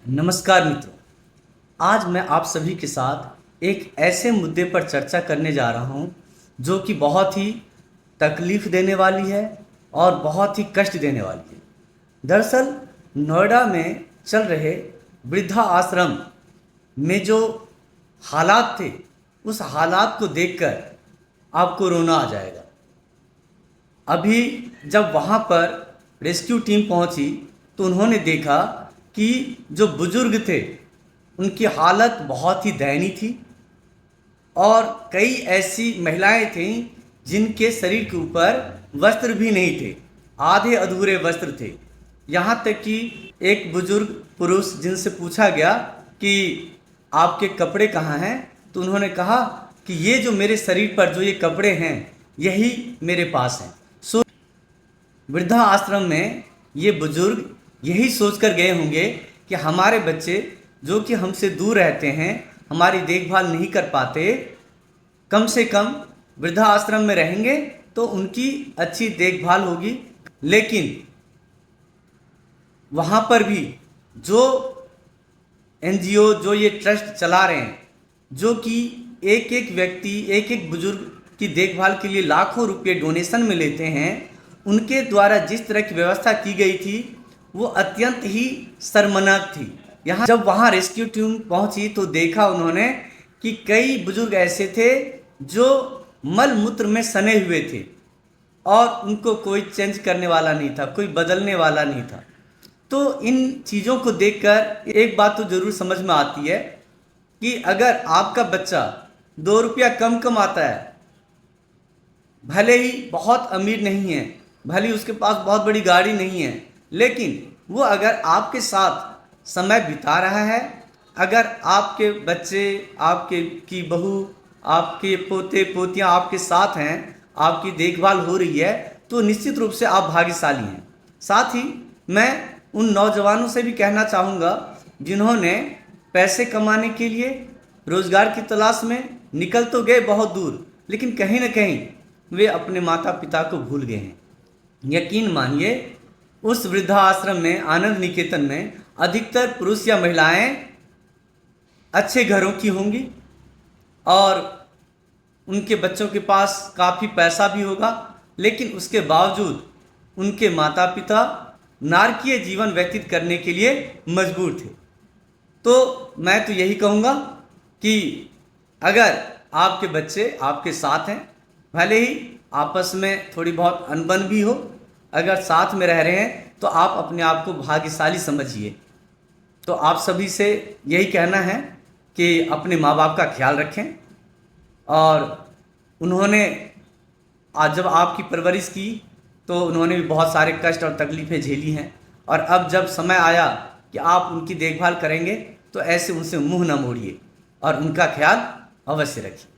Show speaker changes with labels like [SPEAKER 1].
[SPEAKER 1] नमस्कार मित्रों। आज मैं आप सभी के साथ एक ऐसे मुद्दे पर चर्चा करने जा रहा हूं जो कि बहुत ही तकलीफ देने वाली है और बहुत ही कष्ट देने वाली है। दरअसल नोएडा में चल रहे वृद्धा आश्रम में जो हालात थे, उस हालात को देखकर आपको रोना आ जाएगा। अभी जब वहाँ पर रेस्क्यू टीम पहुँची तो उन्होंने देखा कि जो बुजुर्ग थे उनकी हालत बहुत ही दयनीय थी और कई ऐसी महिलाएं थीं जिनके शरीर के ऊपर वस्त्र भी नहीं थे, आधे अधूरे वस्त्र थे। यहाँ तक कि एक बुजुर्ग पुरुष जिनसे पूछा गया कि आपके कपड़े कहाँ हैं, तो उन्होंने कहा कि ये जो मेरे शरीर पर जो ये कपड़े हैं यही मेरे पास हैं। सो वृद्धा आश्रम में ये बुजुर्ग यही सोचकर गए होंगे कि हमारे बच्चे जो कि हमसे दूर रहते हैं, हमारी देखभाल नहीं कर पाते, कम से कम वृद्धा आश्रम में रहेंगे तो उनकी अच्छी देखभाल होगी। लेकिन वहाँ पर भी जो एनजीओ जो ये ट्रस्ट चला रहे हैं, जो कि एक एक व्यक्ति एक एक बुजुर्ग की देखभाल के लिए लाखों रुपये डोनेशन में लेते हैं, उनके द्वारा जिस तरह की व्यवस्था की गई थी वो अत्यंत ही शर्मनाक थी। यहाँ जब वहाँ रेस्क्यू टीम पहुँची तो देखा उन्होंने कि कई बुजुर्ग ऐसे थे जो मल मूत्र में सने हुए थे और उनको कोई चेंज करने वाला नहीं था, कोई बदलने वाला नहीं था। तो इन चीज़ों को देखकर एक बात तो ज़रूर समझ में आती है कि अगर आपका बच्चा 2 रुपया कम कमाता है, भले ही बहुत अमीर नहीं है, भले ही उसके पास बहुत बड़ी गाड़ी नहीं है, लेकिन वो अगर आपके साथ समय बिता रहा है, अगर आपके बच्चे, आपके की बहू, आपके पोते पोतियाँ आपके साथ हैं, आपकी देखभाल हो रही है, तो निश्चित रूप से आप भाग्यशाली हैं। साथ ही मैं उन नौजवानों से भी कहना चाहूँगा जिन्होंने पैसे कमाने के लिए रोज़गार की तलाश में निकल तो गए बहुत दूर, लेकिन कहीं ना कहीं वे अपने माता पिता को भूल गए हैं। यकीन मानिए, उस वृद्धा आश्रम में, आनंद निकेतन में अधिकतर पुरुष या महिलाएं अच्छे घरों की होंगी और उनके बच्चों के पास काफ़ी पैसा भी होगा, लेकिन उसके बावजूद उनके माता पिता नारकीय जीवन व्यतीत करने के लिए मजबूर थे। तो मैं तो यही कहूँगा कि अगर आपके बच्चे आपके साथ हैं, भले ही आपस में थोड़ी बहुत अनबन भी हो, अगर साथ में रह रहे हैं तो आप अपने आप को भाग्यशाली समझिए। तो आप सभी से यही कहना है कि अपने माँ बाप का ख्याल रखें और उन्होंने आज जब आपकी परवरिश की तो उन्होंने भी बहुत सारे कष्ट और तकलीफ़ें झेली हैं, और अब जब समय आया कि आप उनकी देखभाल करेंगे तो ऐसे उनसे मुंह न मोड़िए और उनका ख्याल अवश्य रखिए।